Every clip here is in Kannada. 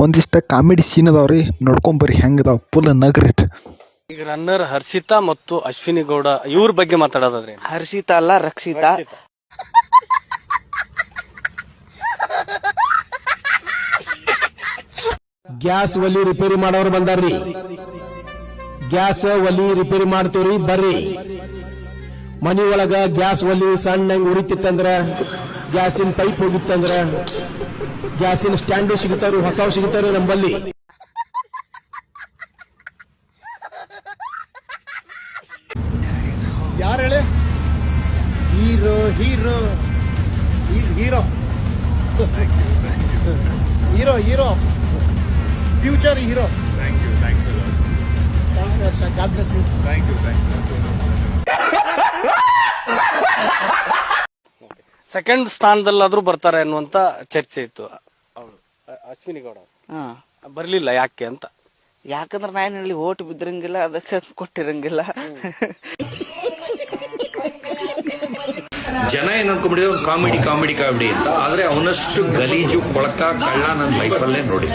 ಒಂದಿಷ್ಟು ಕಾಮಿಡಿ ಸೀನ್ ಅದಾವ್ರಿ, ನೋಡ್ಕೊಂಬರ್ರಿ ಹೆಂಗದಾವ, ಫುಲ್ ನಗ್ರಿಟ್. ಈಗ ರನ್ನರ್ ಹರ್ಷಿತಾ ಮತ್ತು ಅಶ್ವಿನಿ ಗೌಡ ಇವ್ರ ಬಗ್ಗೆ ಮಾತಾಡೋದಾದ್ರೆ, ಹರ್ಷಿತಾ ಅಲ್ಲ ರಕ್ಷಿತಾ. ಗ್ಯಾಸ್ ಒಲಿ ರಿಪೇರಿ ಮಾಡೋರು ಬಂದಾರ್ರಿ. ಗ್ಯಾಸ್ ಒಲಿ ರಿಪೇರಿ ಮಾಡ್ತೀವ್ರಿ ಬರ್ರಿ. ಮನಿ ಒಳಗ ಗ್ಯಾಸ್ ಒಲಿ ಸಣ್ಣಂಗ್ ಉರಿತಿತ್ತಂದ್ರ, ಗ್ಯಾಸಿನ ಪೈಪ್ ಹೋಗಿತ್ತಂದ್ರ, ಗ್ಯಾಸಿನ ಸ್ಟ್ಯಾಂಡು ಸಿಗುತ್ತಾರು, ಹೊಸವು ಸಿಗುತ್ತಾರು ನಂಬಲ್ಲಿ. ಯಾರು ಹೇಳಿ? Hero hero is hero hero hero future hero. Thank you, thanks a lot. Thank you, god bless you. Thank you, second ಸ್ಥಾನದಲ್ಲಾದ್ರೂ ಬರ್ತಾರೆ ಅನ್ನುವಂತ ಚರ್ಚೆ ಇತ್ತು. ಅಶ್ವಿನಿ ಗೌಡ ಬರ್ಲಿಲ್ಲ, ಯಾಕೆ ಅಂತ? ಯಾಕಂದ್ರೆ ನಾನು ಹೇಳಿ ಓಟ್ ಬಿದ್ದಿರಂಗಿಲ್ಲ, ಅದಕ್ಕೆ ಕೊಟ್ಟಿರಂಗಿಲ್ಲ. ಜನ ಏನ್ ಅನ್ಕೊಂಡ್ಬಿಟ್ಟಿದ್ರೆ ಒಂದು ಕಾಮಿಡಿ ಅಂತ. ಆದ್ರೆ ಅವನಷ್ಟು ಗಲೀಜು ಕೊಳಕ ಕಳ್ಳ ನನ್ನ ಲೈಫಲ್ಲೇ ನೋಡಿ.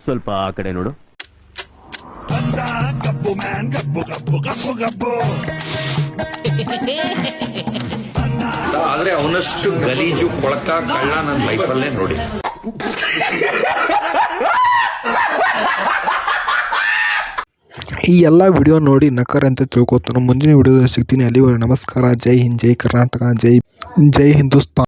ಸ್ವಲ್ಪ ಆ ಕಡೆ ನೋಡು. ಆದ್ರೆ ಅವನಷ್ಟು ಗಲೀಜು ಕೊಳಕ ಕಳ್ಳ ನನ್ನ ಲೈಫಲ್ಲೇ ನೋಡಿ. ಈ ಎಲ್ಲ ವಿಡಿಯೋ ನೋಡಿ ನಕ್ಕರೆ ಅಂತ ತಿಳ್ಕೊತಾನೆ. ಮುಂದಿನ ವಿಡಿಯೋದಲ್ಲಿ ಸಿಗ್ತೀನಿ. ಅಲ್ಲಿವರೆಗೆ ನಮಸ್ಕಾರ. ಜೈ ಹಿಂದ್, ಜೈ ಕರ್ನಾಟಕ, ಜೈ ಹಿಂದೂಸ್ತಾನ್.